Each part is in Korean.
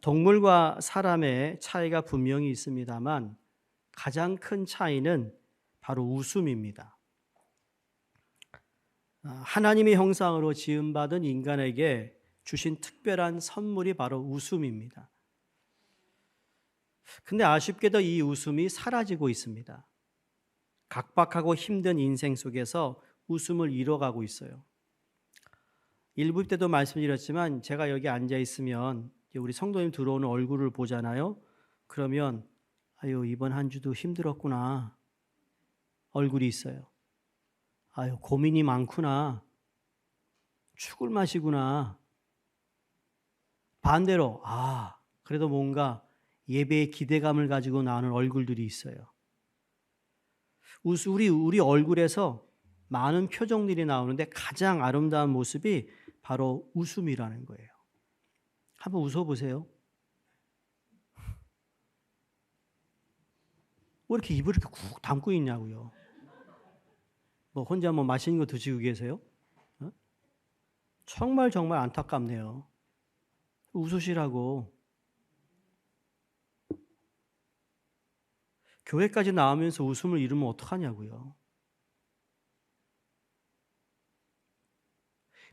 동물과 사람의 차이가 분명히 있습니다만 가장 큰 차이는 바로 웃음입니다. 하나님의 형상으로 지음받은 인간에게 주신 특별한 선물이 바로 웃음입니다. 근데 아쉽게도 이 웃음이 사라지고 있습니다. 각박하고 힘든 인생 속에서 웃음을 잃어가고 있어요. 일부 때도 말씀드렸지만 제가 여기 앉아 있으면 우리 성도님 들어오는 얼굴을 보잖아요. 그러면 아유 이번 한 주도 힘들었구나 얼굴이 있어요. 아유 고민이 많구나 죽을 맛이구나. 반대로 그래도 뭔가 예배의 기대감을 가지고 나오는 얼굴들이 있어요. 우리 얼굴에서 많은 표정들이 나오는데 가장 아름다운 모습이 바로 웃음이라는 거예요. 한번 웃어보세요. 왜 이렇게 입을 이렇게 쿡 담고 있냐고요. 뭐 혼자 뭐 맛있는 거 드시고 계세요? 정말 안타깝네요. 웃으시라고. 교회까지 나오면서 웃음을 잃으면 어떡하냐고요.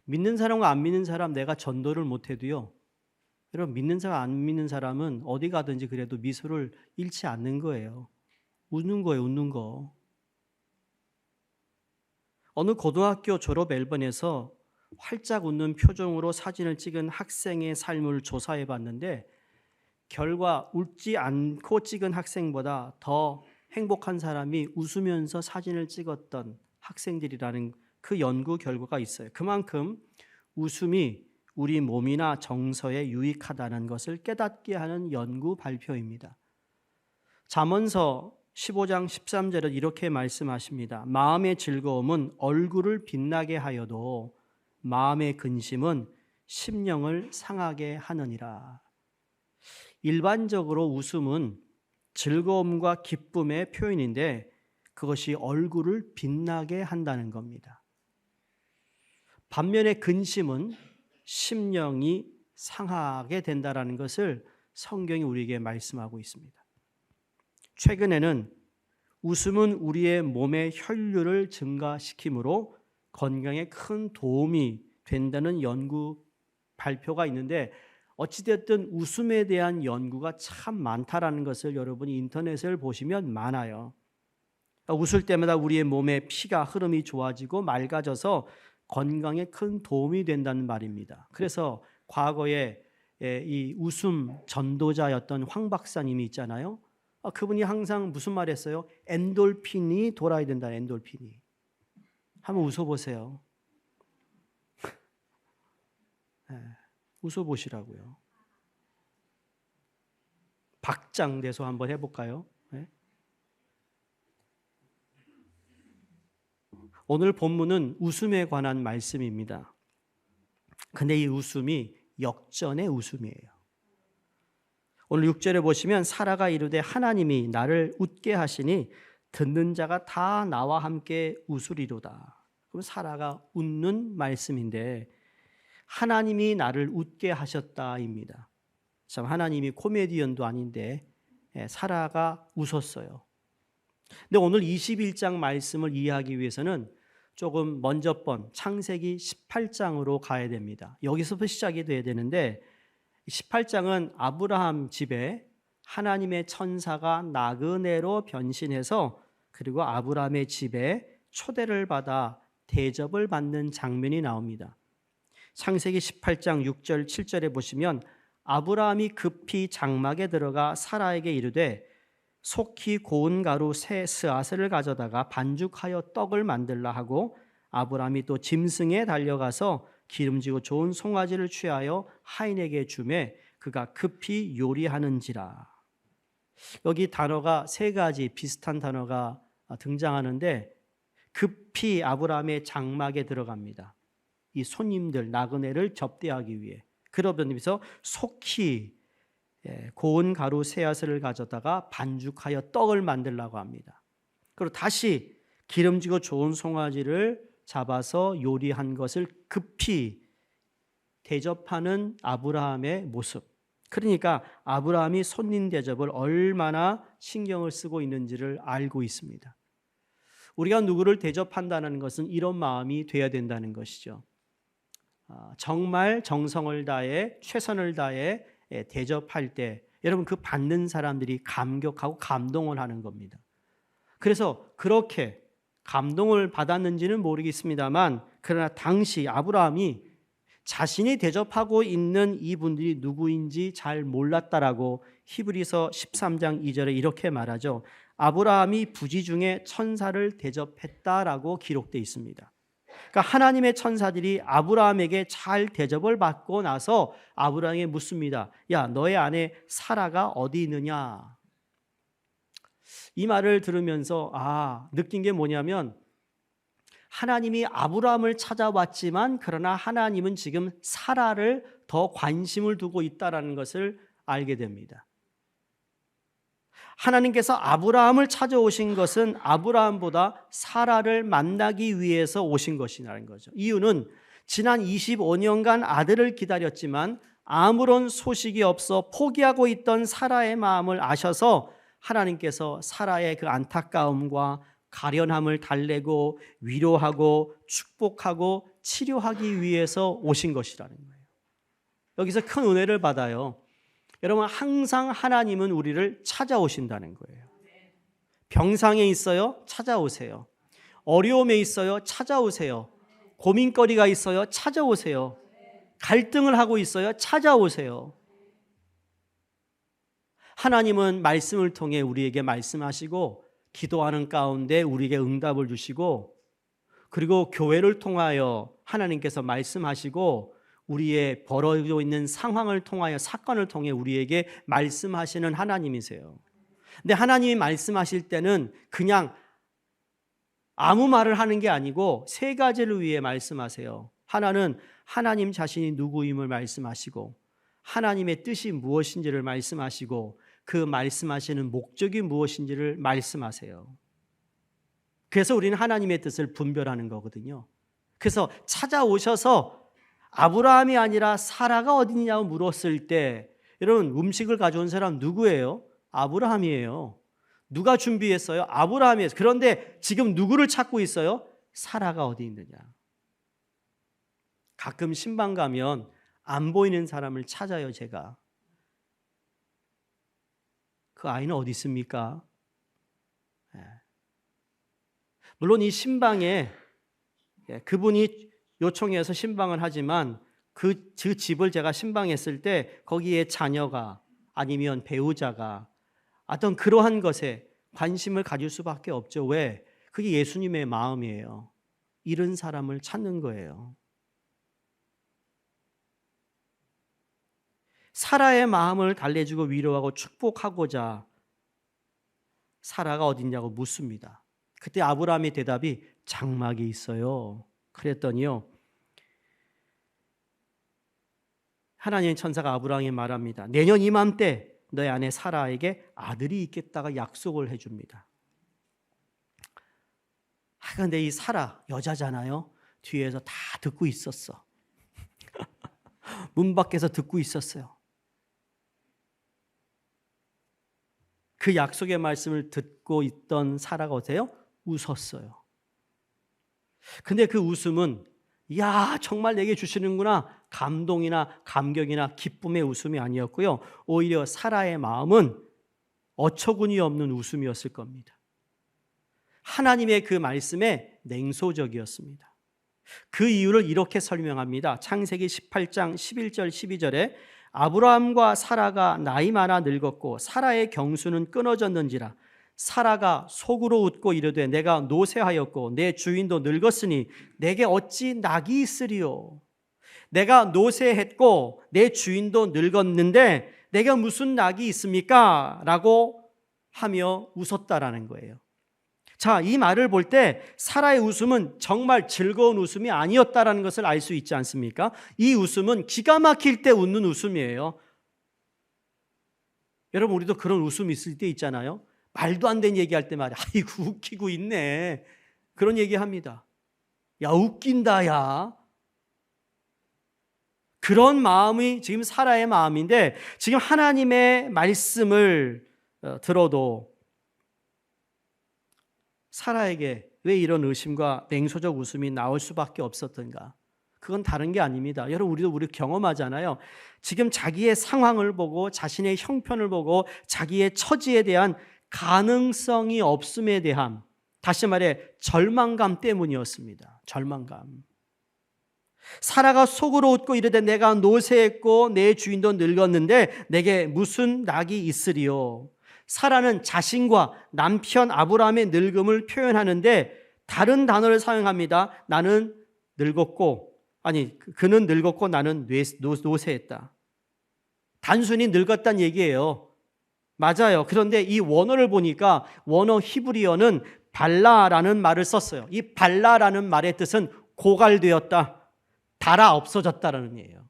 믿는 사람과 안 믿는 사람 내가 전도를 못해도요. 여러분 믿는 사람 안 믿는 사람은 어디 가든지 그래도 미소를 잃지 않는 거예요. 웃는 거예요. 웃는 거. 어느 고등학교 졸업 앨범에서 활짝 웃는 표정으로 사진을 찍은 학생의 삶을 조사해 봤는데 결과 웃지 않고 찍은 학생보다 더 행복한 사람이 웃으면서 사진을 찍었던 학생들이라는 그 연구 결과가 있어요. 그만큼 웃음이 우리 몸이나 정서에 유익하다는 것을 깨닫게 하는 연구 발표입니다. 잠언서 15장 13절에 이렇게 말씀하십니다. 마음의 즐거움은 얼굴을 빛나게 하여도 마음의 근심은 심령을 상하게 하느니라. 일반적으로 웃음은 즐거움과 기쁨의 표현인데 그것이 얼굴을 빛나게 한다는 겁니다. 반면에 근심은 심령이 상하게 된다는 것을 성경이 우리에게 말씀하고 있습니다. 최근에는 웃음은 우리의 몸의 혈류를 증가시키므로 건강에 큰 도움이 된다는 연구 발표가 있는데 어찌됐든 웃음에 대한 연구가 참 많다라는 것을 여러분이 인터넷을 보시면 많아요. 웃을 때마다 우리의 몸의 피가 흐름이 좋아지고 맑아져서 건강에 큰 도움이 된다는 말입니다. 그래서 과거에 이 웃음 전도자였던 황 박사님이 있잖아요. 그분이 항상 무슨 말 했어요? 엔돌핀이 돌아야 된다. 엔돌핀이. 한번 웃어보세요. 웃어보시라고요. 박장대소 한번 해볼까요? 네? 오늘 본문은 웃음에 관한 말씀입니다. 근데 이 웃음이 역전의 웃음이에요. 오늘 6절에 보시면 사라가 이르되 하나님이 나를 웃게 하시니 듣는 자가 다 나와 함께 웃으리로다. 그럼 사라가 웃는 말씀인데 하나님이 나를 웃게 하셨다입니다. 참 하나님이 코미디언도 아닌데 사라가 웃었어요. 근데 오늘 21장 말씀을 이해하기 위해서는 조금 먼저 창세기 18장으로 가야 됩니다. 여기서부터 시작이 돼야 되는데 18장은 아브라함 집에 하나님의 천사가 나그네로 변신해서 그리고 아브라함의 집에 초대를 받아 대접을 받는 장면이 나옵니다. 창세기 18장 6절 7절에 보시면 아브라함이 급히 장막에 들어가 사라에게 이르되 속히 고운 가루 새 스앗을 가져다가 반죽하여 떡을 만들라 하고 아브라함이 또 짐승에 달려가서 기름지고 좋은 송아지를 취하여 하인에게 주매 그가 급히 요리하는지라. 여기 단어가 세 가지 비슷한 단어가 등장하는데 급히 아브라함의 장막에 들어갑니다. 이 손님들 나그네를 접대하기 위해. 그러면서 속히 고운 가루 새앗을 가져다가 반죽하여 떡을 만들라고 합니다. 그리고 다시 기름지고 좋은 송아지를 잡아서 요리한 것을 급히 대접하는 아브라함의 모습. 그러니까 아브라함이 손님 대접을 얼마나 신경을 쓰고 있는지를 알고 있습니다. 우리가 누구를 대접한다는 것은 이런 마음이 돼야 된다는 것이죠. 정말 정성을 다해 최선을 다해 대접할 때 여러분 그 받는 사람들이 감격하고 감동을 하는 겁니다. 그래서 그렇게 감동을 받았는지는 모르겠습니다만 그러나 당시 아브라함이 자신이 대접하고 있는 이분들이 누구인지 잘 몰랐다라고 히브리서 13장 2절에 이렇게 말하죠. 아브라함이 부지 중에 천사를 대접했다라고 기록되어 있습니다. 그러니까 하나님의 천사들이 아브라함에게 잘 대접을 받고 나서 아브라함에게 묻습니다. 야, 너의 아내 사라가 어디 있느냐? 이 말을 들으면서 느낀 게 뭐냐면 하나님이 아브라함을 찾아왔지만 그러나 하나님은 지금 사라를 더 관심을 두고 있다는 것을 알게 됩니다. 하나님께서 아브라함을 찾아오신 것은 아브라함보다 사라를 만나기 위해서 오신 것이라는 거죠. 이유는 지난 25년간 아들을 기다렸지만 아무런 소식이 없어 포기하고 있던 사라의 마음을 아셔서 하나님께서 사라의 그 안타까움과 가련함을 달래고 위로하고 축복하고 치료하기 위해서 오신 것이라는 거예요. 여기서 큰 은혜를 받아요. 여러분 항상 하나님은 우리를 찾아오신다는 거예요. 병상에 있어요? 찾아오세요. 어려움에 있어요? 찾아오세요. 고민거리가 있어요? 찾아오세요. 갈등을 하고 있어요? 찾아오세요. 하나님은 말씀을 통해 우리에게 말씀하시고 기도하는 가운데 우리에게 응답을 주시고 그리고 교회를 통하여 하나님께서 말씀하시고 우리의 벌어지고 있는 상황을 통하여 사건을 통해 우리에게 말씀하시는 하나님이세요. 근데 하나님이 말씀하실 때는 그냥 아무 말을 하는 게 아니고 세 가지를 위해 말씀하세요. 하나는 하나님 자신이 누구임을 말씀하시고 하나님의 뜻이 무엇인지를 말씀하시고 그 말씀하시는 목적이 무엇인지를 말씀하세요. 그래서 우리는 하나님의 뜻을 분별하는 거거든요. 그래서 찾아오셔서 아브라함이 아니라 사라가 어디냐고 물었을 때 여러분 음식을 가져온 사람 누구예요? 아브라함이에요. 누가 준비했어요? 아브라함이에요. 그런데 지금 누구를 찾고 있어요? 사라가 어디 있느냐. 가끔 신방 가면 안 보이는 사람을 찾아요. 제가. 그 아이는 어디 있습니까? 물론 이 신방에 그분이 요청해서 신방을 하지만 그 집을 제가 신방했을 때 거기에 자녀가 아니면 배우자가 어떤 그러한 것에 관심을 가질 수밖에 없죠. 왜? 그게 예수님의 마음이에요. 잃은 사람을 찾는 거예요. 사라의 마음을 달래주고 위로하고 축복하고자 사라가 어딨냐고 묻습니다. 그때 아브라함의 대답이 장막에 있어요. 그랬더니요. 하나님의 천사가 아브라함에게 말합니다. 내년 이맘때 너의 아내 사라에게 아들이 있겠다가 약속을 해줍니다. 그런데 이 사라 여자잖아요. 뒤에서 다 듣고 있었어. 문 밖에서 듣고 있었어요. 그 약속의 말씀을 듣고 있던 사라가 어때요? 웃었어요. 근데 그 웃음은 야 정말 내게 주시는구나 감동이나 감격이나 기쁨의 웃음이 아니었고요. 오히려 사라의 마음은 어처구니 없는 웃음이었을 겁니다. 하나님의 그 말씀에 냉소적이었습니다. 그 이유를 이렇게 설명합니다. 창세기 18장 11절 12절에 아브라함과 사라가 나이 많아 늙었고 사라의 경수는 끊어졌는지라 사라가 속으로 웃고 이르되 내가 노쇠하였고 내 주인도 늙었으니 내게 어찌 낙이 있으리요. 내가 노쇠했고 내 주인도 늙었는데 내가 무슨 낙이 있습니까? 라고 하며 웃었다라는 거예요. 자, 이 말을 볼 때 사라의 웃음은 정말 즐거운 웃음이 아니었다라는 것을 알 수 있지 않습니까? 이 웃음은 기가 막힐 때 웃는 웃음이에요. 여러분 우리도 그런 웃음 있을 때 있잖아요. 말도 안 되는 얘기할 때 말이야. 아이고 웃기고 있네. 그런 얘기합니다. 야 웃긴다 야. 그런 마음이 지금 사라의 마음인데 지금 하나님의 말씀을 들어도 사라에게 왜 이런 의심과 냉소적 웃음이 나올 수밖에 없었던가? 그건 다른 게 아닙니다. 여러분 우리 경험하잖아요. 지금 자기의 상황을 보고 자신의 형편을 보고 자기의 처지에 대한 가능성이 없음에 대한 다시 말해 절망감 때문이었습니다. 절망감. 사라가 속으로 웃고 이르되 내가 노쇠했고 내 주인도 늙었는데 내게 무슨 낙이 있으리요. 사라는 자신과 남편 아브라함의 늙음을 표현하는데 다른 단어를 사용합니다. 나는 늙었고 그는 늙었고 나는 노쇠했다. 단순히 늙었다는 얘기예요. 맞아요. 그런데 이 원어를 보니까 원어 히브리어는 발라라는 말을 썼어요. 이 발라라는 말의 뜻은 고갈되었다, 달아 없어졌다라는 얘기예요.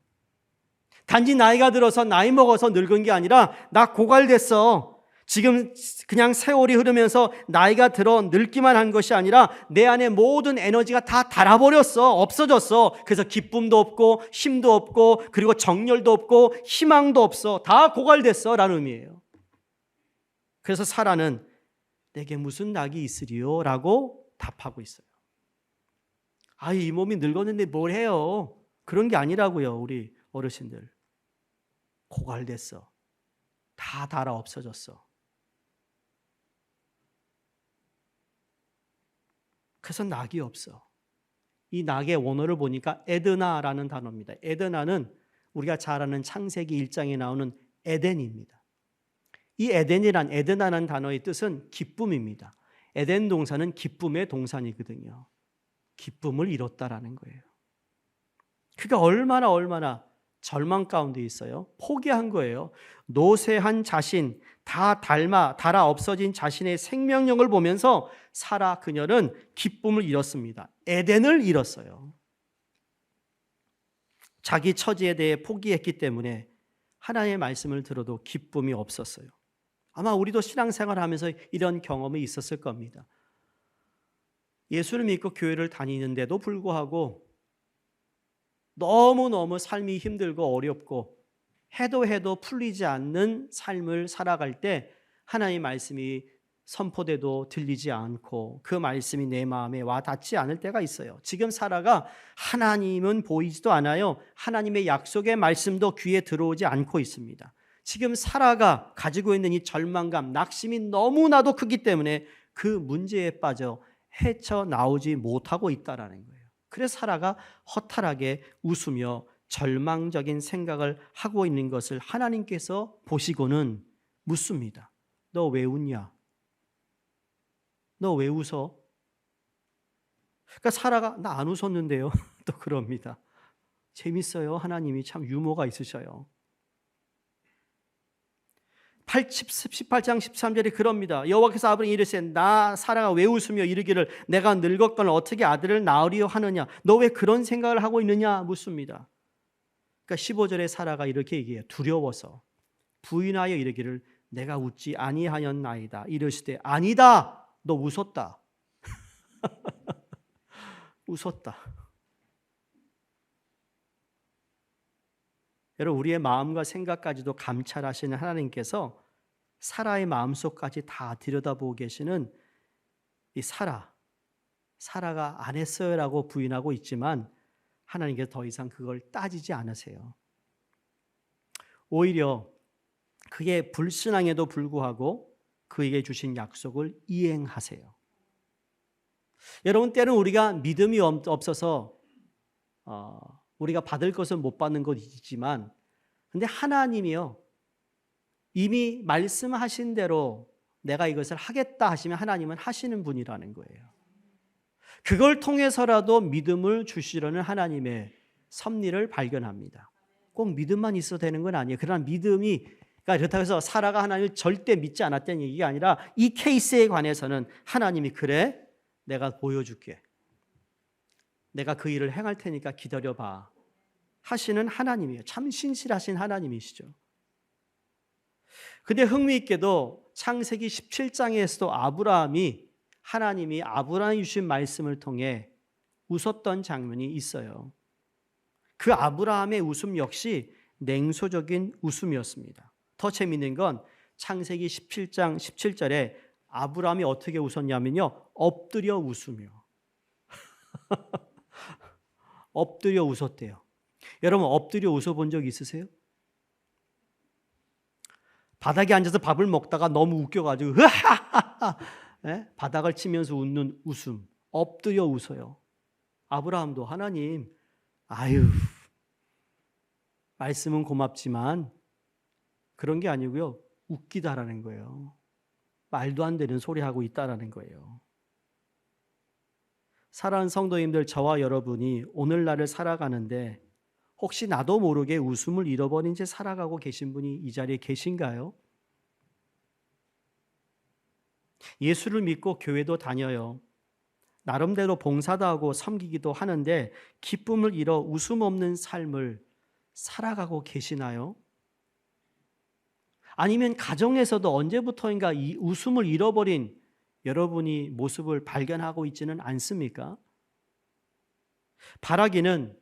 단지 나이가 들어서 나이 먹어서 늙은 게 아니라 나 고갈됐어. 지금 그냥 세월이 흐르면서 나이가 들어 늙기만 한 것이 아니라 내 안에 모든 에너지가 다 닳아버렸어. 없어졌어. 그래서 기쁨도 없고 힘도 없고 그리고 정열도 없고 희망도 없어. 다 고갈됐어 라는 의미예요. 그래서 사라는 내게 무슨 낙이 있으리요? 라고 답하고 있어요. 이 몸이 늙었는데 뭘 해요? 그런 게 아니라고요. 우리 어르신들. 고갈됐어. 다 닳아 없어졌어. 그래서 낙이 없어. 이 낙의 원어를 보니까 에드나라는 단어입니다. 에드나는 우리가 잘 아는 창세기 1장에 나오는 에덴입니다. 이 에드나라는 단어의 뜻은 기쁨입니다. 에덴 동사는 기쁨의 동산이거든요. 기쁨을 잃었다라는 거예요. 그러니까 얼마나 절망 가운데 있어요. 포기한 거예요. 노쇠한 자신, 다 닳아 없어진 자신의 생명력을 보면서 사라 그녀는 기쁨을 잃었습니다. 에덴을 잃었어요. 자기 처지에 대해 포기했기 때문에 하나님의 말씀을 들어도 기쁨이 없었어요. 아마 우리도 신앙생활을 하면서 이런 경험이 있었을 겁니다. 예수를 믿고 교회를 다니는데도 불구하고 너무너무 삶이 힘들고 어렵고 해도 풀리지 않는 삶을 살아갈 때 하나님의 말씀이 선포돼도 들리지 않고 그 말씀이 내 마음에 와 닿지 않을 때가 있어요. 지금 사라가 하나님은 보이지도 않아요. 하나님의 약속의 말씀도 귀에 들어오지 않고 있습니다. 지금 사라가 가지고 있는 이 절망감, 낙심이 너무나도 크기 때문에 그 문제에 빠져 헤쳐나오지 못하고 있다는 거예요. 그래서 사라가 허탈하게 웃으며 절망적인 생각을 하고 있는 것을 하나님께서 보시고는 묻습니다. 너 왜 웃냐? 너 왜 웃어? 그러니까 사라가 나 안 웃었는데요. 또 그럽니다. 재밌어요. 하나님이 참 유머가 있으셔요. 18장 13절에 그럽니다. 여호와께서 아브라함에게 이르시되 나 사라가 왜 웃으며 이르기를 내가 늙었거늘 어떻게 아들을 낳으리요 하느냐. 너 왜 그런 생각을 하고 있느냐 묻습니다. 그러니까 15절에 사라가 이렇게 얘기해요. 두려워서 부인하여 이르기를 내가 웃지 아니하였나이다. 이르시되 아니다. 너 웃었다. 웃었다. 여러분 우리의 마음과 생각까지도 감찰하시는 하나님께서 사라의 마음속까지 다 들여다보고 계시는 이 사라가 안 했어요라고 부인하고 있지만 하나님께서 더 이상 그걸 따지지 않으세요. 오히려 그의 불신앙에도 불구하고 그에게 주신 약속을 이행하세요. 여러분 때는 우리가 믿음이 없어서 우리가 받을 것은 못 받는 것이 있지만 근데 하나님이요 이미 말씀하신 대로 내가 이것을 하겠다 하시면 하나님은 하시는 분이라는 거예요. 그걸 통해서라도 믿음을 주시려는 하나님의 섭리를 발견합니다. 꼭 믿음만 있어도 되는 건 아니에요. 그러나 믿음이 그러니까 그렇다고 해서 사라가 하나님을 절대 믿지 않았다는 얘기가 아니라 이 케이스에 관해서는 하나님이 그래 내가 보여줄게. 내가 그 일을 행할 테니까 기다려봐 하시는 하나님이에요. 참 신실하신 하나님이시죠. 근데 흥미있게도 창세기 17장에서도 하나님이 아브라함이 주신 말씀을 통해 웃었던 장면이 있어요. 그 아브라함의 웃음 역시 냉소적인 웃음이었습니다. 더 재미있는 건 창세기 17장 17절에 아브라함이 어떻게 웃었냐면요, 엎드려 웃으며 엎드려 웃었대요. 여러분, 엎드려 웃어본 적 있으세요? 바닥에 앉아서 밥을 먹다가 너무 웃겨가지고 으하하하, 예? 바닥을 치면서 웃는 웃음, 엎드려 웃어요. 아브라함도 하나님, 아유, 말씀은 고맙지만 그런 게 아니고요, 웃기다라는 거예요. 말도 안 되는 소리 하고 있다라는 거예요. 사랑하는 성도님들, 저와 여러분이 오늘날을 살아가는데 혹시 나도 모르게 웃음을 잃어버린 채 살아가고 계신 분이 이 자리에 계신가요? 예수를 믿고 교회도 다녀요. 나름대로 봉사도 하고 섬기기도 하는데 기쁨을 잃어 웃음 없는 삶을 살아가고 계시나요? 아니면 가정에서도 언제부터인가 이 웃음을 잃어버린 여러분이 모습을 발견하고 있지는 않습니까? 바라기는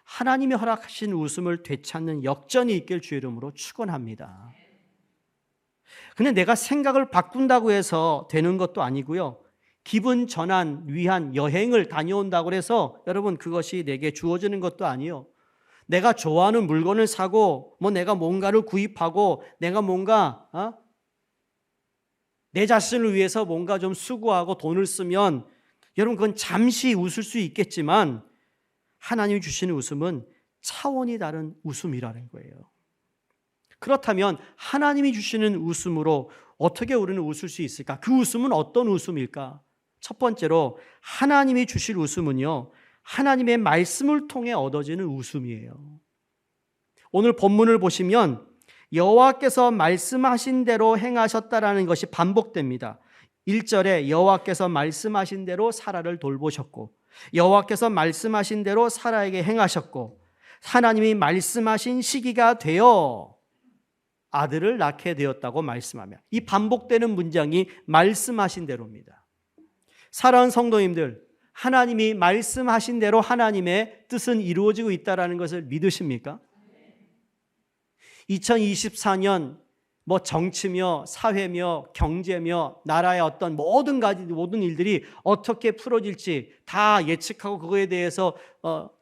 하나님이 허락하신 웃음을 되찾는 역전이 있길 주의 이름으로 축원합니다. 근데 내가 생각을 바꾼다고 해서 되는 것도 아니고요. 기분 전환 위한 여행을 다녀온다고 해서 여러분 그것이 내게 주어지는 것도 아니요. 내가 좋아하는 물건을 사고 내가 뭔가를 구입하고 내가 뭔가 내 자신을 위해서 뭔가 좀 수고하고 돈을 쓰면 여러분 그건 잠시 웃을 수 있겠지만 하나님이 주시는 웃음은 차원이 다른 웃음이라는 거예요. 그렇다면 하나님이 주시는 웃음으로 어떻게 우리는 웃을 수 있을까? 그 웃음은 어떤 웃음일까? 첫 번째로 하나님이 주실 웃음은요, 하나님의 말씀을 통해 얻어지는 웃음이에요. 오늘 본문을 보시면 여호와께서 말씀하신 대로 행하셨다라는 것이 반복됩니다. 1절에 여호와께서 말씀하신 대로 사라를 돌보셨고, 여호와께서 말씀하신 대로 사라에게 행하셨고, 하나님이 말씀하신 시기가 되어 아들을 낳게 되었다고 말씀하며, 이 반복되는 문장이 말씀하신 대로입니다. 사랑하는 성도님들, 하나님이 말씀하신 대로 하나님의 뜻은 이루어지고 있다는 것을 믿으십니까? 2024년 정치며 사회며 경제며 나라의 어떤 모든 일들이 어떻게 풀어질지 다 예측하고 그거에 대해서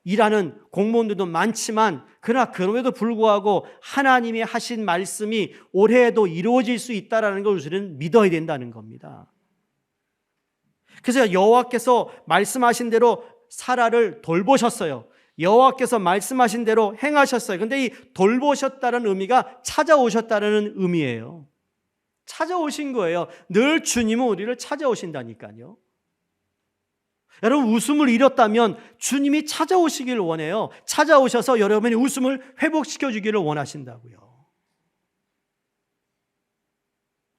일하는 공무원들도 많지만, 그러나 그럼에도 불구하고 하나님이 하신 말씀이 올해에도 이루어질 수 있다는 걸 우리는 믿어야 된다는 겁니다. 그래서 여호와께서 말씀하신 대로 사라를 돌보셨어요. 여호와께서 말씀하신 대로 행하셨어요. 그런데 이 돌보셨다는 의미가 찾아오셨다는 의미예요. 찾아오신 거예요. 늘 주님은 우리를 찾아오신다니까요. 여러분, 웃음을 잃었다면 주님이 찾아오시기를 원해요. 찾아오셔서 여러분의 웃음을 회복시켜 주기를 원하신다고요.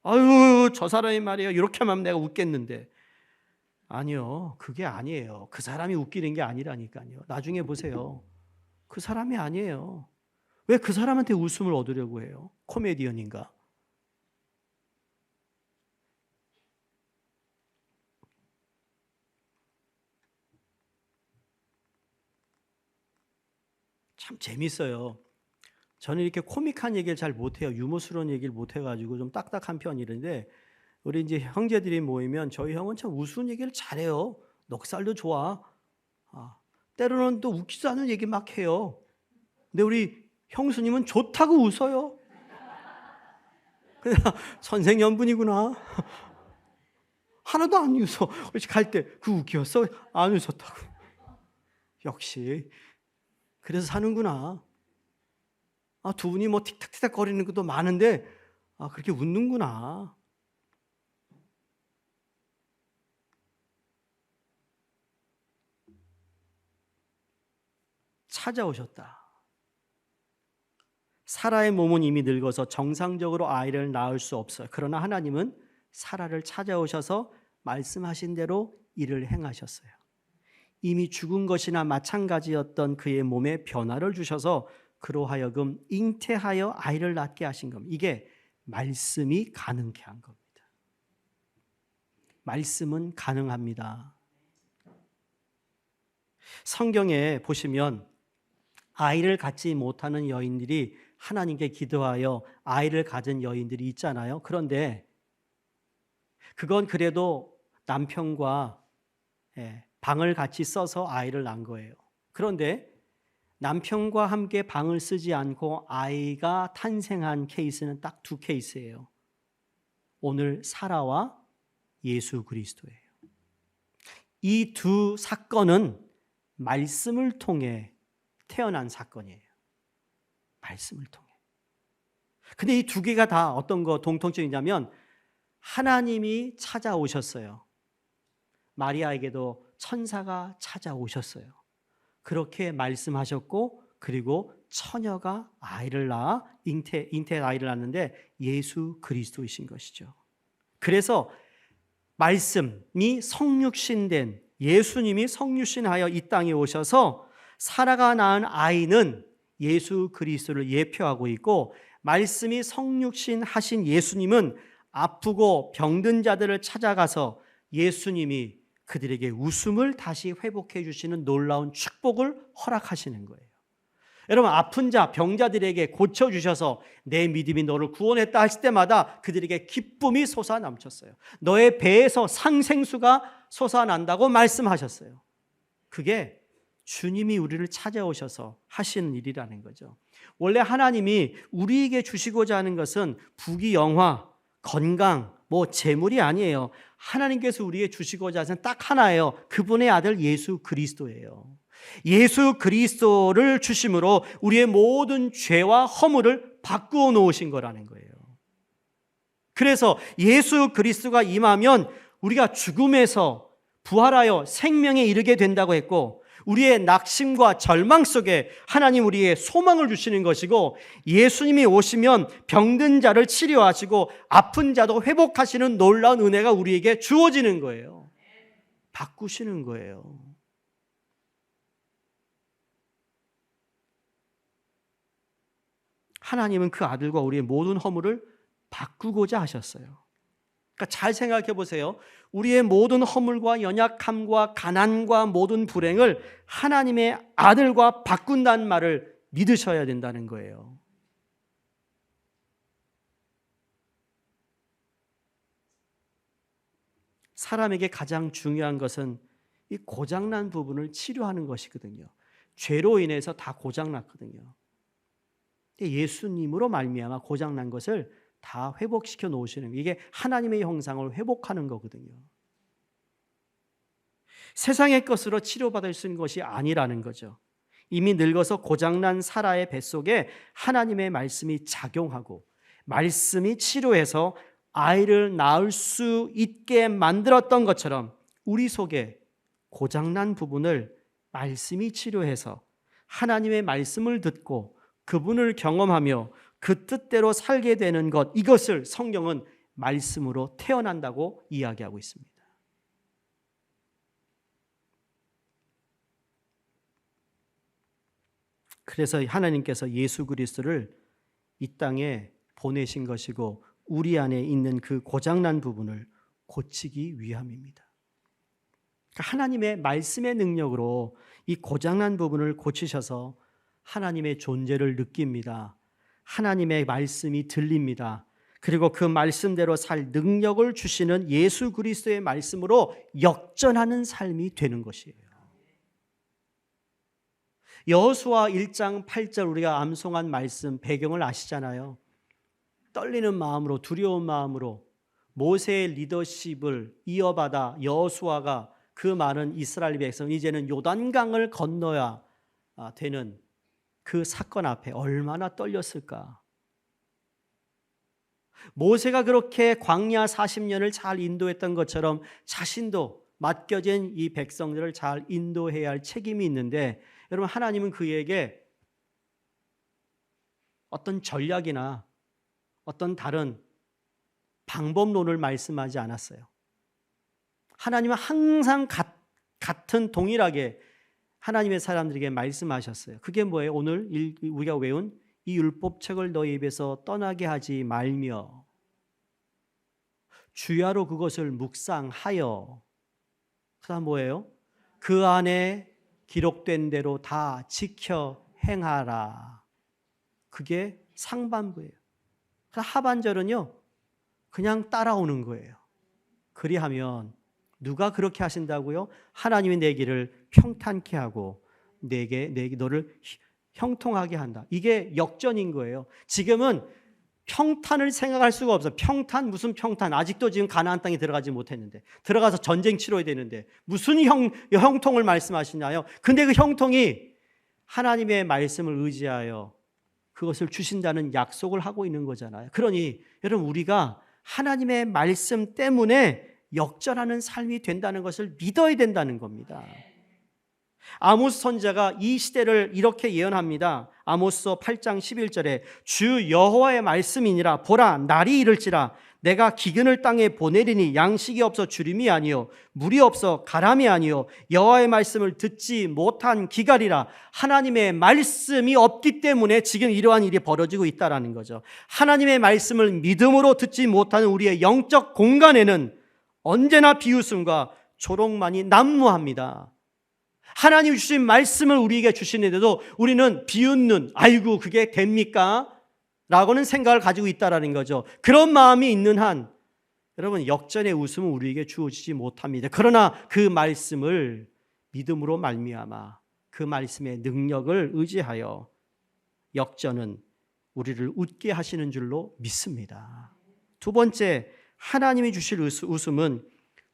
아유, 저 사람이 말이에요, 이렇게 하면 내가 웃겠는데. 아니요, 그게 아니에요. 그 사람이 웃기는 게 아니라니까요. 나중에 보세요. 그 사람이 아니에요. 왜 그 사람한테 웃음을 얻으려고 해요? 코미디언인가? 참 재밌어요. 저는 이렇게 코믹한 얘기를 잘 못해요. 유머스러운 얘기를 못해가지고 좀 딱딱한 편이런데, 우리 이제 형제들이 모이면 저희 형은 참 우스운 얘기를 잘해요. 넉살도 좋아. 때로는 또 웃기지 않은 얘기 막 해요. 근데 우리 형수님은 좋다고 웃어요. 그냥 선생연분이구나. 하나도 안 웃어. 갈 때 그 웃겼어? 안 웃었다고. 역시 그래서 사는구나. 두 분이 틱탁틱탁 거리는 것도 많은데 그렇게 웃는구나. 찾아오셨다. 사라의 몸은 이미 늙어서 정상적으로 아이를 낳을 수 없어요. 그러나 하나님은 사라를 찾아오셔서 말씀하신 대로 일을 행하셨어요. 이미 죽은 것이나 마찬가지였던 그의 몸에 변화를 주셔서 그로 하여금 잉태하여 아이를 낳게 하신 겁니다. 이게 말씀이 가능케 한 겁니다. 말씀은 가능합니다. 성경에 보시면 아이를 갖지 못하는 여인들이 하나님께 기도하여 아이를 가진 여인들이 있잖아요. 그런데 그건 그래도 남편과 방을 같이 써서 아이를 낳은 거예요. 그런데 남편과 함께 방을 쓰지 않고 아이가 탄생한 케이스는 딱 두 케이스예요. 오늘 사라와 예수 그리스도예요. 이 두 사건은 말씀을 통해 태어난 사건이에요. 말씀을 통해. 근데 이 두 개가 다 어떤 거 동통점이냐면 하나님이 찾아오셨어요. 마리아에게도 천사가 찾아오셨어요. 그렇게 말씀하셨고 그리고 처녀가 아이를 낳아 잉태 아이를 낳는데 예수 그리스도이신 것이죠. 그래서 말씀이 성육신된 예수님이 성육신하여 이 땅에 오셔서 사라가 낳은 아이는 예수 그리스도를 예표하고 있고 말씀이 성육신하신 예수님은 아프고 병든 자들을 찾아가서 예수님이 그들에게 웃음을 다시 회복해 주시는 놀라운 축복을 허락하시는 거예요. 여러분 아픈 자, 병자들에게 고쳐주셔서 내 믿음이 너를 구원했다 하실 때마다 그들에게 기쁨이 솟아넘쳤어요. 너의 배에서 상생수가 솟아난다고 말씀하셨어요. 그게 주님이 우리를 찾아오셔서 하시는 일이라는 거죠. 원래 하나님이 우리에게 주시고자 하는 것은 부귀영화, 건강, 재물이 아니에요. 하나님께서 우리에게 주시고자 하는 딱 하나예요. 그분의 아들 예수 그리스도예요. 예수 그리스도를 주심으로 우리의 모든 죄와 허물을 바꾸어 놓으신 거라는 거예요. 그래서 예수 그리스도가 임하면 우리가 죽음에서 부활하여 생명에 이르게 된다고 했고 우리의 낙심과 절망 속에 하나님 우리의 소망을 주시는 것이고 예수님이 오시면 병든 자를 치료하시고 아픈 자도 회복하시는 놀라운 은혜가 우리에게 주어지는 거예요. 바꾸시는 거예요. 하나님은 그 아들과 우리의 모든 허물을 바꾸고자 하셨어요. 그러니까 잘 생각해 보세요. 우리의 모든 허물과 연약함과 가난과 모든 불행을 하나님의 아들과 바꾼다는 말을 믿으셔야 된다는 거예요. 사람에게 가장 중요한 것은 이 고장난 부분을 치료하는 것이거든요. 죄로 인해서 다 고장났거든요. 예수님으로 말미암아 고장난 것을 다 회복시켜 놓으시는 이게 하나님의 형상을 회복하는 거거든요. 세상의 것으로 치료받을 수 있는 것이 아니라는 거죠. 이미 늙어서 고장난 사라의 뱃속에 하나님의 말씀이 작용하고 말씀이 치료해서 아이를 낳을 수 있게 만들었던 것처럼 우리 속에 고장난 부분을 말씀이 치료해서 하나님의 말씀을 듣고 그분을 경험하며 그 뜻대로 살게 되는 것, 이것을 성경은 말씀으로 태어난다고 이야기하고 있습니다. 그래서 하나님께서 예수 그리스도를 이 땅에 보내신 것이고 우리 안에 있는 그 고장난 부분을 고치기 위함입니다. 하나님의 말씀의 능력으로 이 고장난 부분을 고치셔서 하나님의 존재를 느낍니다. 하나님의 말씀이 들립니다. 그리고 그 말씀대로 살 능력을 주시는 예수 그리스도의 말씀으로 역전하는 삶이 되는 것이에요. 여호수아 1장 8절 우리가 암송한 말씀 배경을 아시잖아요. 떨리는 마음으로 두려운 마음으로 모세의 리더십을 이어받아 여호수아가 그 많은 이스라엘 백성 이제는 요단강을 건너야 되는 그 사건 앞에 얼마나 떨렸을까. 모세가 그렇게 광야 40년을 잘 인도했던 것처럼 자신도 맡겨진 이 백성들을 잘 인도해야 할 책임이 있는데 여러분 하나님은 그에게 어떤 전략이나 어떤 다른 방법론을 말씀하지 않았어요. 하나님은 항상 같은 동일하게 하나님의 사람들에게 말씀하셨어요. 그게 뭐예요? 오늘 우리가 외운 이 율법책을 너희 입에서 떠나게 하지 말며 주야로 그것을 묵상하여 그다음 뭐예요? 그 안에 기록된 대로 다 지켜 행하라. 그게 상반부예요. 하반절은요, 그냥 따라오는 거예요. 그리하면 누가 그렇게 하신다고요? 하나님이 내 길을 평탄케 하고 너를 형통하게 한다. 이게 역전인 거예요. 지금은 평탄을 생각할 수가 없어. 평탄? 무슨 평탄? 아직도 지금 가나안 땅에 들어가지 못했는데, 들어가서 전쟁 치러야 되는데 무슨 형통을 말씀하시나요? 근데 그 형통이 하나님의 말씀을 의지하여 그것을 주신다는 약속을 하고 있는 거잖아요. 그러니 여러분, 우리가 하나님의 말씀 때문에 역전하는 삶이 된다는 것을 믿어야 된다는 겁니다. 아모스 선지자가 이 시대를 이렇게 예언합니다. 아모스서 8장 11절에 주 여호와의 말씀이니라. 보라, 날이 이를지라. 내가 기근을 땅에 보내리니 양식이 없어 주림이 아니요 물이 없어 가람이 아니요 여호와의 말씀을 듣지 못한 기갈이라. 하나님의 말씀이 없기 때문에 지금 이러한 일이 벌어지고 있다는 거죠. 하나님의 말씀을 믿음으로 듣지 못하는 우리의 영적 공간에는 언제나 비웃음과 조롱만이 난무합니다. 하나님 주신 말씀을 우리에게 주시는데도 우리는 비웃는, 아이고 그게 됩니까? 라고는 생각을 가지고 있다는 거죠. 그런 마음이 있는 한 여러분, 역전의 웃음은 우리에게 주어지지 못합니다. 그러나 그 말씀을 믿음으로 말미암아 그 말씀의 능력을 의지하여 역전은 우리를 웃게 하시는 줄로 믿습니다. 두 번째, 하나님이 주실 웃음은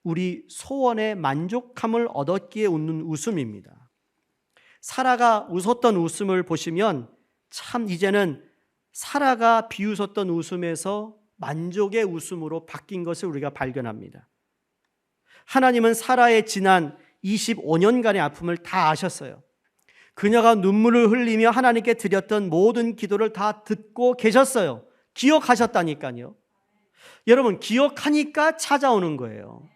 우리 소원의 만족함을 얻었기에 웃는 웃음입니다. 사라가 웃었던 웃음을 보시면 참 이제는 사라가 비웃었던 웃음에서 만족의 웃음으로 바뀐 것을 우리가 발견합니다. 하나님은 사라의 지난 25년간의 아픔을 다 아셨어요. 그녀가 눈물을 흘리며 하나님께 드렸던 모든 기도를 다 듣고 계셨어요. 기억하셨다니까요. 여러분, 기억하니까 찾아오는 거예요.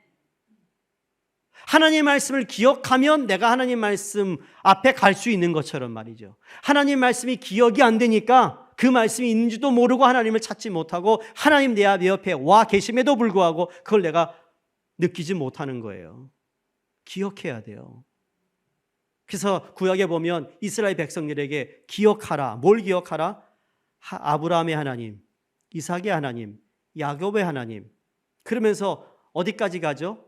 하나님 말씀을 기억하면 내가 하나님 말씀 앞에 갈 수 있는 것처럼 말이죠. 하나님 말씀이 기억이 안 되니까 그 말씀이 있는지도 모르고 하나님을 찾지 못하고 하나님 내 옆에 와 계심에도 불구하고 그걸 내가 느끼지 못하는 거예요. 기억해야 돼요. 그래서 구약에 보면 이스라엘 백성들에게 기억하라. 뭘 기억하라? 아브라함의 하나님, 이삭의 하나님, 야곱의 하나님. 그러면서 어디까지 가죠?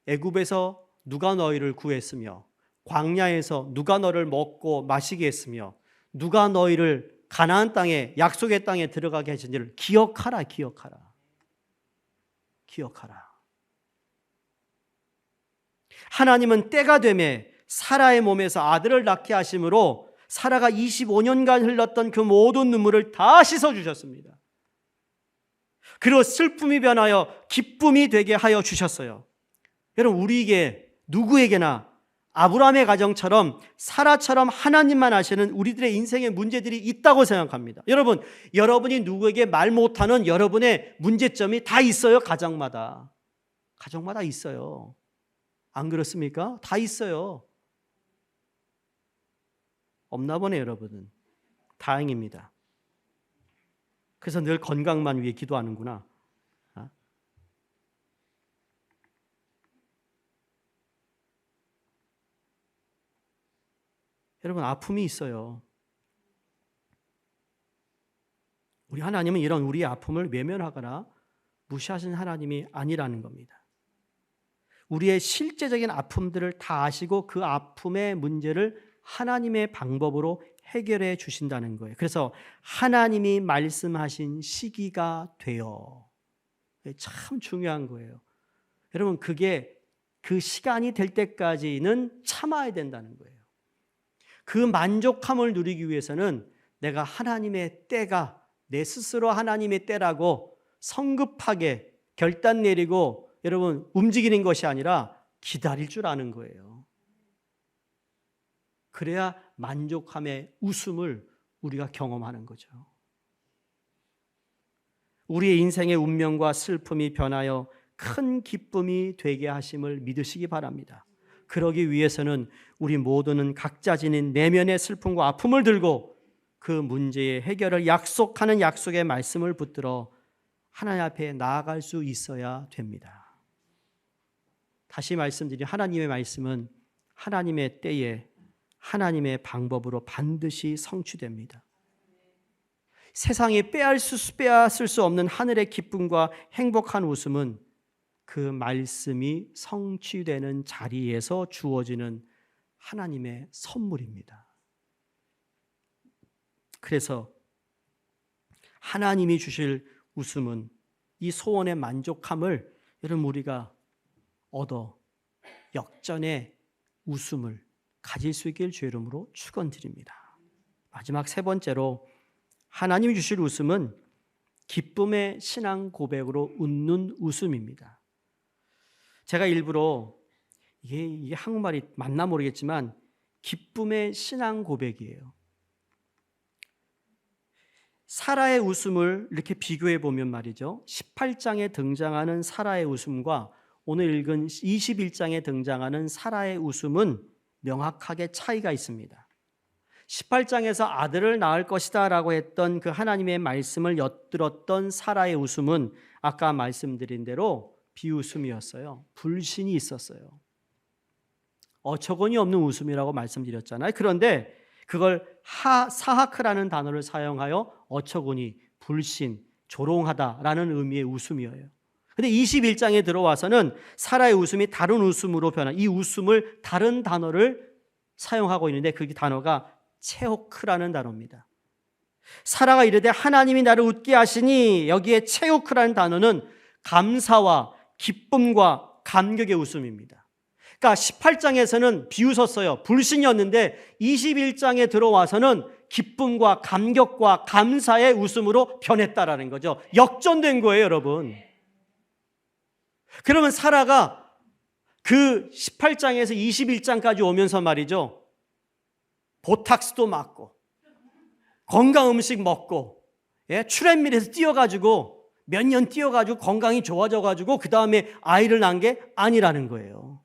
애굽에서 누가 너희를 구했으며 광야에서 누가 너를 먹고 마시게 했으며 누가 너희를 가나안 땅에, 약속의 땅에 들어가게 하신지를 기억하라. 하나님은 때가 되매 사라의 몸에서 아들을 낳게 하심으로 사라가 25년간 흘렀던 그 모든 눈물을 다 씻어주셨습니다. 그리고 슬픔이 변하여 기쁨이 되게 하여 주셨어요. 여러분, 우리에게 누구에게나 아브라함의 가정처럼 사라처럼 하나님만 아시는 우리들의 인생의 문제들이 있다고 생각합니다. 여러분, 여러분이 누구에게 말 못하는 여러분의 문제점이 다 있어요. 가정마다 있어요. 안 그렇습니까? 다 있어요. 없나 보네, 여러분은. 다행입니다. 그래서 늘 건강만 위해 기도하는구나. 여러분, 아픔이 있어요. 우리 하나님은 이런 우리의 아픔을 외면하거나 무시하시는 하나님이 아니라는 겁니다. 우리의 실제적인 아픔들을 다 아시고 그 아픔의 문제를 하나님의 방법으로 해결해 주신다는 거예요. 그래서 하나님이 말씀하신 시기가 되어. 참 중요한 거예요. 여러분, 그게 그 시간이 될 때까지는 참아야 된다는 거예요. 그 만족함을 누리기 위해서는 내가 하나님의 때가 내 스스로 하나님의 때라고 성급하게 결단 내리고 여러분 움직이는 것이 아니라 기다릴 줄 아는 거예요. 그래야 만족함의 웃음을 우리가 경험하는 거죠. 우리의 인생의 운명과 슬픔이 변하여 큰 기쁨이 되게 하심을 믿으시기 바랍니다. 그러기 위해서는 우리 모두는 각자 지닌 내면의 슬픔과 아픔을 들고 그 문제의 해결을 약속하는 약속의 말씀을 붙들어 하나님 앞에 나아갈 수 있어야 됩니다. 다시 말씀드린 하나님의 말씀은 하나님의 때에 하나님의 방법으로 반드시 성취됩니다. 세상이 빼앗을 수 없는 하늘의 기쁨과 행복한 웃음은 그 말씀이 성취되는 자리에서 주어지는 하나님의 선물입니다. 그래서 하나님이 주실 웃음은 이 소원의 만족함을 여러분 우리가 얻어 역전의 웃음을 가질 수 있길 주의 이름으로 축원드립니다. 마지막 세 번째로 하나님이 주실 웃음은 기쁨의 신앙 고백으로 웃는 웃음입니다. 제가 일부러 이게 한국말이 맞나 모르겠지만 기쁨의 신앙 고백이에요. 사라의 웃음을 이렇게 비교해 보면 말이죠. 18장에 등장하는 사라의 웃음과 오늘 읽은 21장에 등장하는 사라의 웃음은 명확하게 차이가 있습니다. 18장에서 아들을 낳을 것이다 라고 했던 그 하나님의 말씀을 엿들었던 사라의 웃음은 아까 말씀드린 대로 비웃음이었어요. 불신이 있었어요. 어처구니 없는 웃음이라고 말씀드렸잖아요. 그런데 그걸 사하크라는 단어를 사용하여 어처구니, 불신, 조롱하다라는 의미의 웃음이에요. 근데 21장에 들어와서는 사라의 웃음이 다른 웃음으로 이 웃음을 다른 단어를 사용하고 있는데 그 단어가 체호크라는 단어입니다. 사라가 이르되 하나님이 나를 웃게 하시니 여기에 체호크라는 단어는 감사와 기쁨과 감격의 웃음입니다. 그러니까 18장에서는 비웃었어요. 불신이었는데 21장에 들어와서는 기쁨과 감격과 감사의 웃음으로 변했다라는 거죠. 역전된 거예요, 여러분. 그러면 사라가 그 18장에서 21장까지 오면서 말이죠. 보탁스도 맞고 건강 음식 먹고 트레드밀에서 뛰어가지고 몇 년 뛰어가지고 건강이 좋아져가지고 그 다음에 아이를 낳은 게 아니라는 거예요.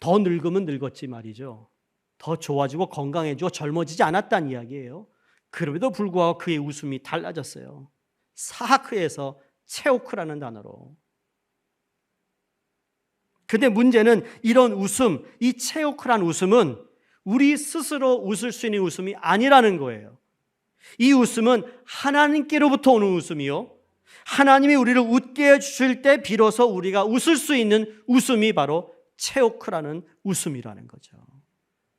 더 늙으면 늙었지 말이죠. 더 좋아지고 건강해지고 젊어지지 않았다는 이야기예요. 그럼에도 불구하고 그의 웃음이 달라졌어요. 사하크에서 체오크라는 단어로. 근데 문제는 이런 웃음, 이 체오크란 웃음은 우리 스스로 웃을 수 있는 웃음이 아니라는 거예요. 이 웃음은 하나님께로부터 오는 웃음이요. 하나님이 우리를 웃게 해주실 때 비로소 우리가 웃을 수 있는 웃음이 바로 체오크라는 웃음이라는 거죠.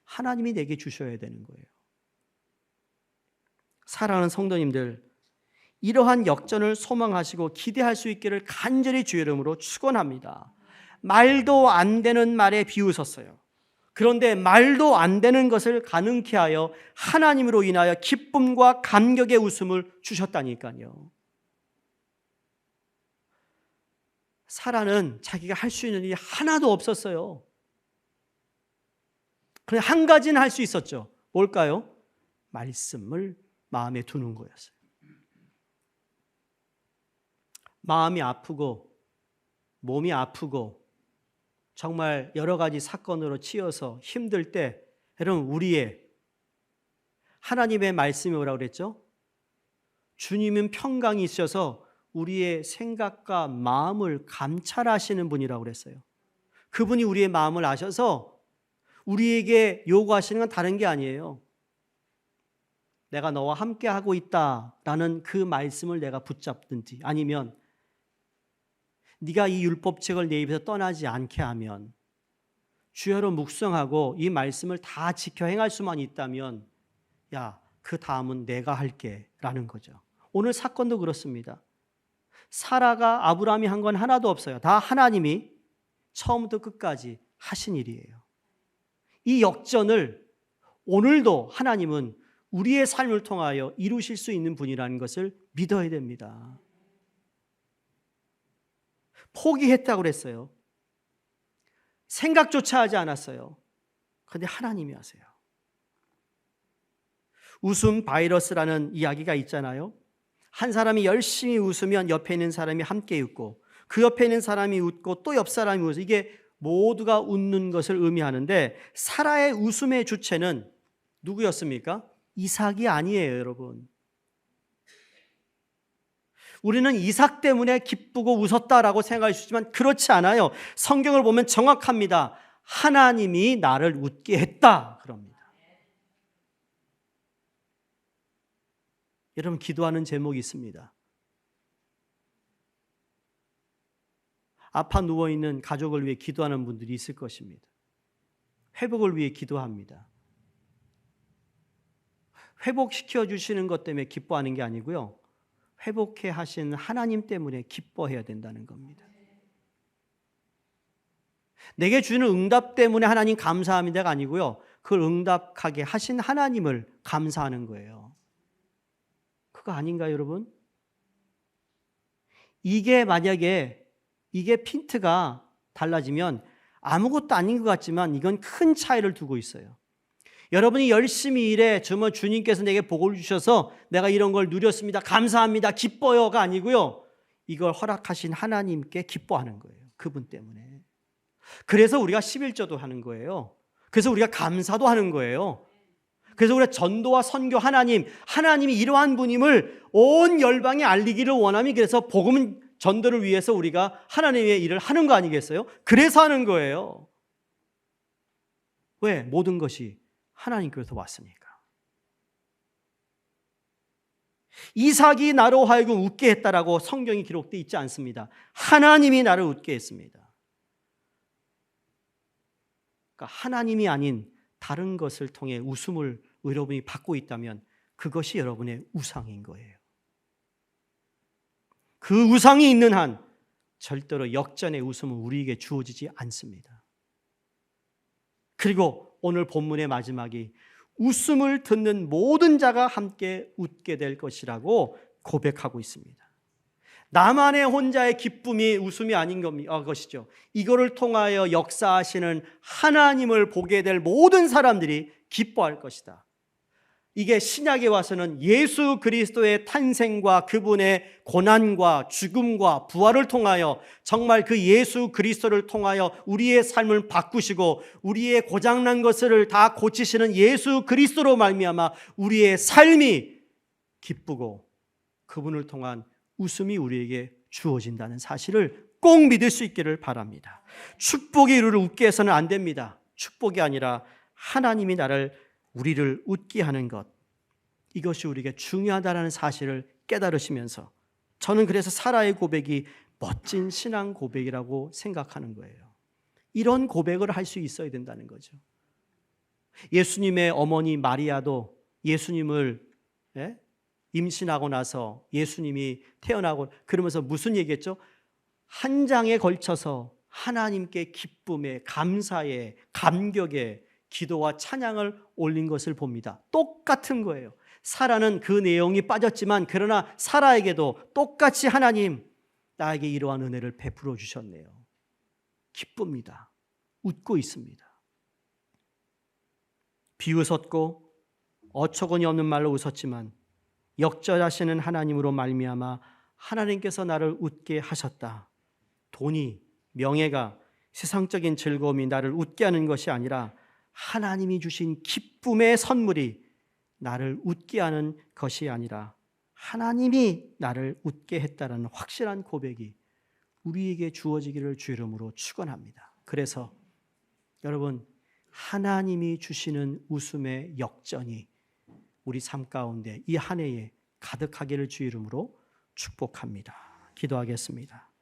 하나님이 내게 주셔야 되는 거예요. 사랑하는 성도님들, 이러한 역전을 소망하시고 기대할 수 있기를 간절히 주의 이름으로 축원합니다. 말도 안 되는 말에 비웃었어요. 그런데 말도 안 되는 것을 가능케 하여 하나님으로 인하여 기쁨과 감격의 웃음을 주셨다니까요. 사라는 자기가 할 수 있는 일이 하나도 없었어요. 그냥 한 가지는 할 수 있었죠. 뭘까요? 말씀을 마음에 두는 거였어요. 마음이 아프고 몸이 아프고 정말 여러 가지 사건으로 치여서 힘들 때 여러분 우리의 하나님의 말씀이 뭐라고 그랬죠? 주님은 평강이 있어서 우리의 생각과 마음을 감찰하시는 분이라고 그랬어요. 그분이 우리의 마음을 아셔서 우리에게 요구하시는 건 다른 게 아니에요. 내가 너와 함께 하고 있다라는 그 말씀을 내가 붙잡든지 아니면 네가 이 율법책을 내 입에서 떠나지 않게 하면 주야로 묵상하고 이 말씀을 다 지켜 행할 수만 있다면 야, 그 다음은 내가 할게 라는 거죠. 오늘 사건도 그렇습니다. 사라가 아브라함이 한 건 하나도 없어요. 다 하나님이 처음부터 끝까지 하신 일이에요. 이 역전을 오늘도 하나님은 우리의 삶을 통하여 이루실 수 있는 분이라는 것을 믿어야 됩니다. 포기했다고 그랬어요. 생각조차 하지 않았어요. 그런데 하나님이 하세요. 웃음 바이러스라는 이야기가 있잖아요. 한 사람이 열심히 웃으면 옆에 있는 사람이 함께 웃고 그 옆에 있는 사람이 웃고 또 옆 사람이 웃고 이게 모두가 웃는 것을 의미하는데 사라의 웃음의 주체는 누구였습니까? 이삭이 아니에요, 여러분. 우리는 이삭 때문에 기쁘고 웃었다라고 생각할 수 있지만 그렇지 않아요. 성경을 보면 정확합니다. 하나님이 나를 웃게 했다 그럽니다. 여러분, 기도하는 제목이 있습니다. 아파 누워있는 가족을 위해 기도하는 분들이 있을 것입니다. 회복을 위해 기도합니다. 회복시켜 주시는 것 때문에 기뻐하는 게 아니고요, 회복해 하신 하나님 때문에 기뻐해야 된다는 겁니다. 내게 주는 응답 때문에 하나님 감사합니다가 아니고요, 그걸 응답하게 하신 하나님을 감사하는 거예요. 그거 아닌가요, 여러분? 이게 만약에 이게 핀트가 달라지면 아무것도 아닌 것 같지만 이건 큰 차이를 두고 있어요. 여러분이 열심히 일해 정말 주님께서 내게 복을 주셔서 내가 이런 걸 누렸습니다, 감사합니다, 기뻐요가 아니고요, 이걸 허락하신 하나님께 기뻐하는 거예요. 그분 때문에. 그래서 우리가 11조도 하는 거예요. 그래서 우리가 감사도 하는 거예요. 그래서 우리가 전도와 선교, 하나님이 이러한 분임을 온 열방에 알리기를 원함이, 그래서 복음 전도를 위해서 우리가 하나님의 일을 하는 거 아니겠어요? 그래서 하는 거예요. 왜? 모든 것이 하나님께로부터 왔으니까. 이삭이 나로 하여금 웃게 했다라고 성경이 기록되어 있지 않습니다. 하나님이 나를 웃게 했습니다. 그러니까 하나님이 아닌 다른 것을 통해 웃음을 여러분이 받고 있다면 그것이 여러분의 우상인 거예요. 그 우상이 있는 한 절대로 역전의 웃음은 우리에게 주어지지 않습니다. 그리고 오늘 본문의 마지막이 웃음을 듣는 모든 자가 함께 웃게 될 것이라고 고백하고 있습니다. 나만의 혼자의 기쁨이 웃음이 아닌 것이죠. 이거를 통하여 역사하시는 하나님을 보게 될 모든 사람들이 기뻐할 것이다. 이게 신약에 와서는 예수 그리스도의 탄생과 그분의 고난과 죽음과 부활을 통하여 정말 그 예수 그리스도를 통하여 우리의 삶을 바꾸시고 우리의 고장난 것을 다 고치시는 예수 그리스도로 말미암아 우리의 삶이 기쁘고 그분을 통한 웃음이 우리에게 주어진다는 사실을 꼭 믿을 수 있기를 바랍니다. 축복이 우리를 웃게 해서는 안 됩니다. 축복이 아니라 하나님이 우리를 웃게 하는 것, 이것이 우리에게 중요하다는 사실을 깨달으시면서 저는 그래서 사라의 고백이 멋진 신앙 고백이라고 생각하는 거예요. 이런 고백을 할 수 있어야 된다는 거죠. 예수님의 어머니 마리아도 예수님을 임신하고 나서 예수님이 태어나고 그러면서 무슨 얘기했죠? 한 장에 걸쳐서 하나님께 기쁨에, 감사에, 감격에 기도와 찬양을 올린 것을 봅니다. 똑같은 거예요. 사라는 그 내용이 빠졌지만 그러나 사라에게도 똑같이 하나님 나에게 이러한 은혜를 베풀어 주셨네요. 기쁩니다. 웃고 있습니다. 비웃었고 어처구니 없는 말로 웃었지만 역절하시는 하나님으로 말미암아 하나님께서 나를 웃게 하셨다. 돈이, 명예가, 세상적인 즐거움이 나를 웃게 하는 것이 아니라 하나님이 주신 기쁨의 선물이 나를 웃게 하는 것이 아니라 하나님이 나를 웃게 했다는 확실한 고백이 우리에게 주어지기를 주 이름으로 축원합니다. 그래서 여러분, 하나님이 주시는 웃음의 역전이 우리 삶 가운데 이 한 해에 가득하기를 주 이름으로 축복합니다. 기도하겠습니다.